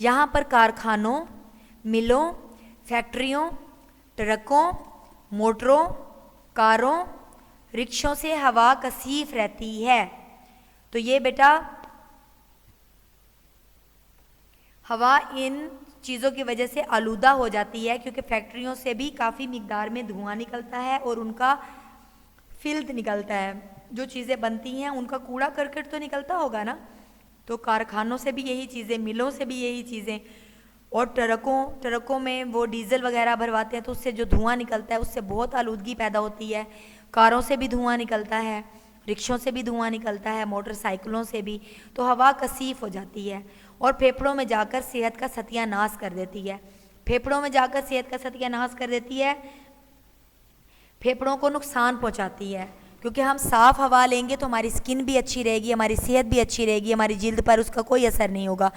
یہاں پر کارخانوں، ملوں، فیکٹریوں، ٹرکوں، موٹروں، کاروں، رکشوں سے ہوا کثیف رہتی ہے۔ تو یہ بیٹا ہوا ان چیزوں کی وجہ سے آلودہ ہو جاتی ہے، کیونکہ فیکٹریوں سے بھی کافی مقدار میں دھواں نکلتا ہے اور ان کا فلٹ نکلتا ہے، جو چیزیں بنتی ہیں ان کا کوڑا کرکٹ تو نکلتا ہوگا نا، تو کارخانوں سے بھی یہی چیزیں، ملوں سے بھی یہی چیزیں، اور ٹرکوں میں وہ ڈیزل وغیرہ بھرواتے ہیں تو اس سے جو دھواں نکلتا ہے اس سے بہت آلودگی پیدا ہوتی ہے۔ کاروں سے بھی دھواں نکلتا ہے، رکشوں سے بھی دھواں نکلتا ہے، موٹر سائیکلوں سے بھی، تو ہوا کثیف ہو جاتی ہے اور پھیپھڑوں میں جا کر صحت کا ستیہ ناش کر دیتی ہے۔ پھیپھڑوں میں جا کر صحت کا ستیہ ناش کر دیتی ہے، پھیپھڑوں کو نقصان پہنچاتی ہے، کیونکہ ہم صاف ہوا لیں گے تو ہماری سکن بھی اچھی رہے گی، ہماری صحت بھی اچھی رہے گی، ہماری جلد پر اس کا کوئی اثر نہیں ہوگا۔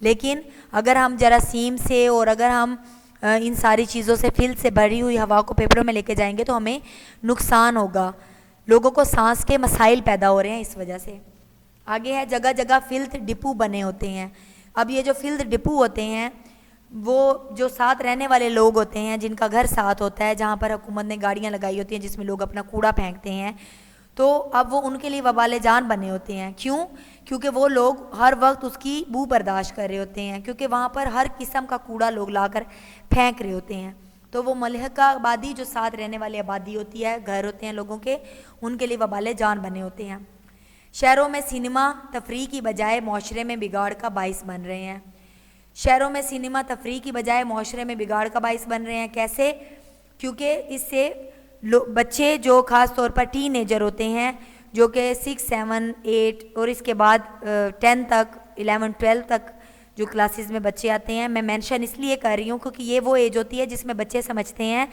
لیکن اگر ہم جراثیم سے اور اگر ہم ان ساری چیزوں سے فلٹ سے بھری ہوئی ہوا کو پھیپھڑوں میں لے کے جائیں گے تو ہمیں نقصان ہوگا، لوگوں کو سانس کے مسائل پیدا ہو رہے ہیں اس وجہ سے۔ آگے ہے جگہ جگہ فلٹ ڈپو بنے ہوتے ہیں۔ اب یہ جو فلٹ ڈپو ہوتے ہیں وہ جو ساتھ رہنے والے لوگ ہوتے ہیں، جن کا گھر ساتھ ہوتا ہے، جہاں پر حکومت نے گاڑیاں لگائی ہوتی ہیں جس میں لوگ اپنا کوڑا پھینکتے ہیں، تو اب وہ ان کے لیے وبال جان بنے ہوتے ہیں۔ کیوں؟ کیونکہ وہ لوگ ہر وقت اس کی بو برداشت کر رہے ہوتے ہیں، کیونکہ وہاں پر ہر قسم کا کوڑا لوگ لا کر پھینک رہے ہوتے ہیں، تو وہ ملحقہ آبادی جو ساتھ رہنے والی آبادی ہوتی ہے، گھر ہوتے ہیں لوگوں کے، ان کے لیے وبال جان بنے ہوتے ہیں۔ شہروں میں سینما تفریح کی بجائے معاشرے میں بگاڑ کا باعث بن رہے ہیں۔ شہروں میں سینما تفریح کی بجائے معاشرے میں بگاڑ کا باعث بن رہے ہیں۔ کیسے؟ کیونکہ اس سے بچے جو خاص طور پر ٹین ایجر ہوتے ہیں، جو کہ 6, 7, 8 اور اس کے بعد 10 تک، 11, 12 تک جو کلاسز میں بچے آتے ہیں، میں مینشن اس لیے کر رہی ہوں کیونکہ یہ وہ ایج ہوتی ہے جس میں بچے سمجھتے ہیں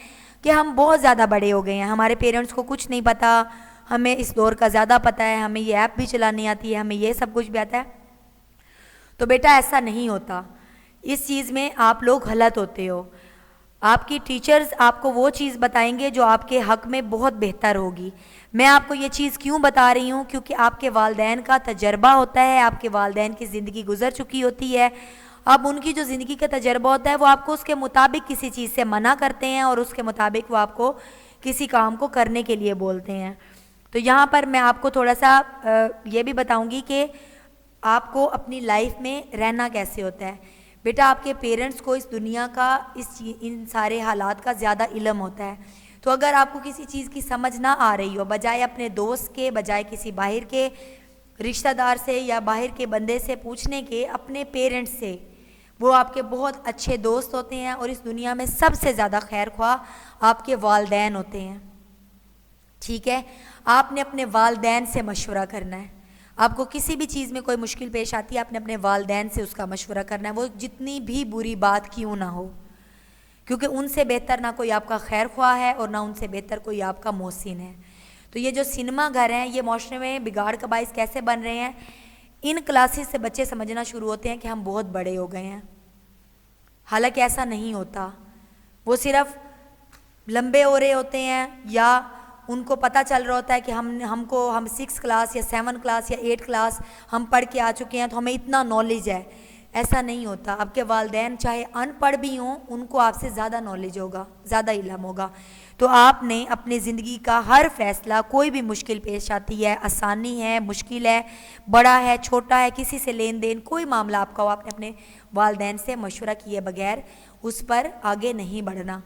کہ ہم بہت زیادہ بڑے ہو گئے ہیں، ہمارے پیرنٹس کو کچھ نہیں پتہ، ہمیں اس دور کا زیادہ پتہ ہے، ہمیں یہ ایپ بھی چلانی آتی ہے، ہمیں یہ سب کچھ بھی آتا ہے۔ تو بیٹا ایسا نہیں ہوتا، اس چیز میں آپ لوگ غلط ہوتے ہو۔ آپ کی ٹیچرز آپ کو وہ چیز بتائیں گے جو آپ کے حق میں بہت بہتر ہوگی۔ میں آپ کو یہ چیز کیوں بتا رہی ہوں؟ کیونکہ آپ کے والدین کا تجربہ ہوتا ہے، آپ کے والدین کی زندگی گزر چکی ہوتی ہے، اب ان کی جو زندگی کا تجربہ ہوتا ہے وہ آپ کو اس کے مطابق کسی چیز سے منع کرتے ہیں اور اس کے مطابق وہ آپ کو کسی کام کو کرنے کے لیے بولتے ہیں۔ تو یہاں پر میں آپ کو تھوڑا سا یہ بھی بتاؤں گی کہ آپ کو اپنی لائف میں رہنا کیسے ہوتا ہے۔ بیٹا آپ کے پیرنٹس کو اس دنیا کا ان سارے حالات کا زیادہ علم ہوتا ہے، تو اگر آپ کو کسی چیز کی سمجھ نہ آ رہی ہو، بجائے اپنے دوست کے، بجائے کسی باہر کے رشتہ دار سے یا باہر کے بندے سے پوچھنے کے، اپنے پیرنٹس سے، وہ آپ کے بہت اچھے دوست ہوتے ہیں اور اس دنیا میں سب سے زیادہ خیر خواہ آپ کے والدین ہوتے ہیں۔ ٹھیک ہے؟ آپ نے اپنے والدین سے مشورہ کرنا ہے۔ آپ کو کسی بھی چیز میں کوئی مشکل پیش آتی ہے، آپ نے اپنے والدین سے اس کا مشورہ کرنا ہے، وہ جتنی بھی بری بات کیوں نہ ہو، کیونکہ ان سے بہتر نہ کوئی آپ کا خیر خواہ ہے اور نہ ان سے بہتر کوئی آپ کا محسن ہے۔ تو یہ جو سنیما گھر ہیں یہ معاشرے میں بگاڑ کا باعث کیسے بن رہے ہیں؟ ان کلاسز سے بچے سمجھنا شروع ہوتے ہیں کہ ہم بہت بڑے ہو گئے ہیں، حالانکہ ایسا نہیں ہوتا، وہ صرف لمبے ہو رہے ہوتے ہیں یا ان کو پتہ چل رہا ہوتا ہے کہ ہم 6 کلاس یا 7 کلاس یا 8 کلاس ہم پڑھ کے آ چکے ہیں تو ہمیں اتنا نالج ہے۔ ایسا نہیں ہوتا، آپ کے والدین چاہے ان پڑھ بھی ہوں ان کو آپ سے زیادہ نالج ہوگا، زیادہ علم ہوگا۔ تو آپ نے اپنی زندگی کا ہر فیصلہ، کوئی بھی مشکل پیش آتی ہے، آسانی ہے، مشکل ہے، بڑا ہے، چھوٹا ہے، کسی سے لین دین کوئی معاملہ آپ کا ہو، آپ نے اپنے والدین سے مشورہ کیے بغیر اس پر آگے نہیں بڑھنا۔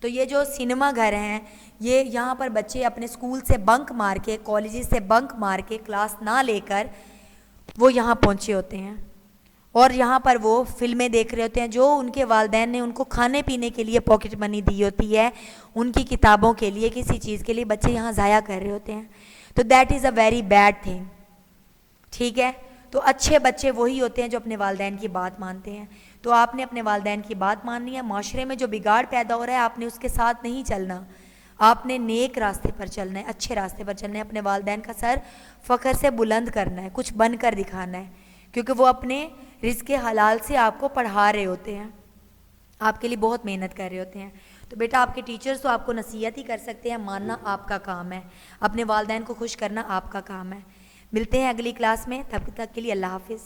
تو یہ جو سنیما گھر ہیں، یہ یہاں پر بچے اپنے اسکول سے بنک مار کے، کالجز سے بنک مار کے، کلاس نہ لے کر وہ یہاں پہنچے ہوتے ہیں اور یہاں پر وہ فلمیں دیکھ رہے ہوتے ہیں جو ان کے والدین نے ان کو کھانے پینے کے لیے پاکٹ منی دی ہوتی ہے، ان کی کتابوں کے لیے، کسی چیز کے لیے بچے یہاں ضائع کر رہے ہوتے ہیں۔ تو that is a very bad thing. ٹھیک ہے؟ تو اچھے بچے وہی ہوتے ہیں جو اپنے والدین کی بات مانتے ہیں۔ تو آپ نے اپنے والدین کی بات ماننی ہے، معاشرے میں جو بگاڑ پیدا ہو رہا ہے آپ نے اس کے ساتھ نہیں چلنا، آپ نے نیک راستے پر چلنا ہے، اچھے راستے پر چلنا ہے، اپنے والدین کا سر فخر سے بلند کرنا ہے، کچھ بن کر دکھانا ہے، کیونکہ وہ اپنے رزق حلال سے آپ کو پڑھا رہے ہوتے ہیں، آپ کے لیے بہت محنت کر رہے ہوتے ہیں۔ تو بیٹا آپ کے ٹیچرز تو آپ کو نصیحت ہی کر سکتے ہیں، ماننا آپ کا کام ہے، اپنے والدین کو خوش کرنا آپ کا کام ہے۔ ملتے ہیں اگلی کلاس میں، تب تک کے لیے اللہ حافظ۔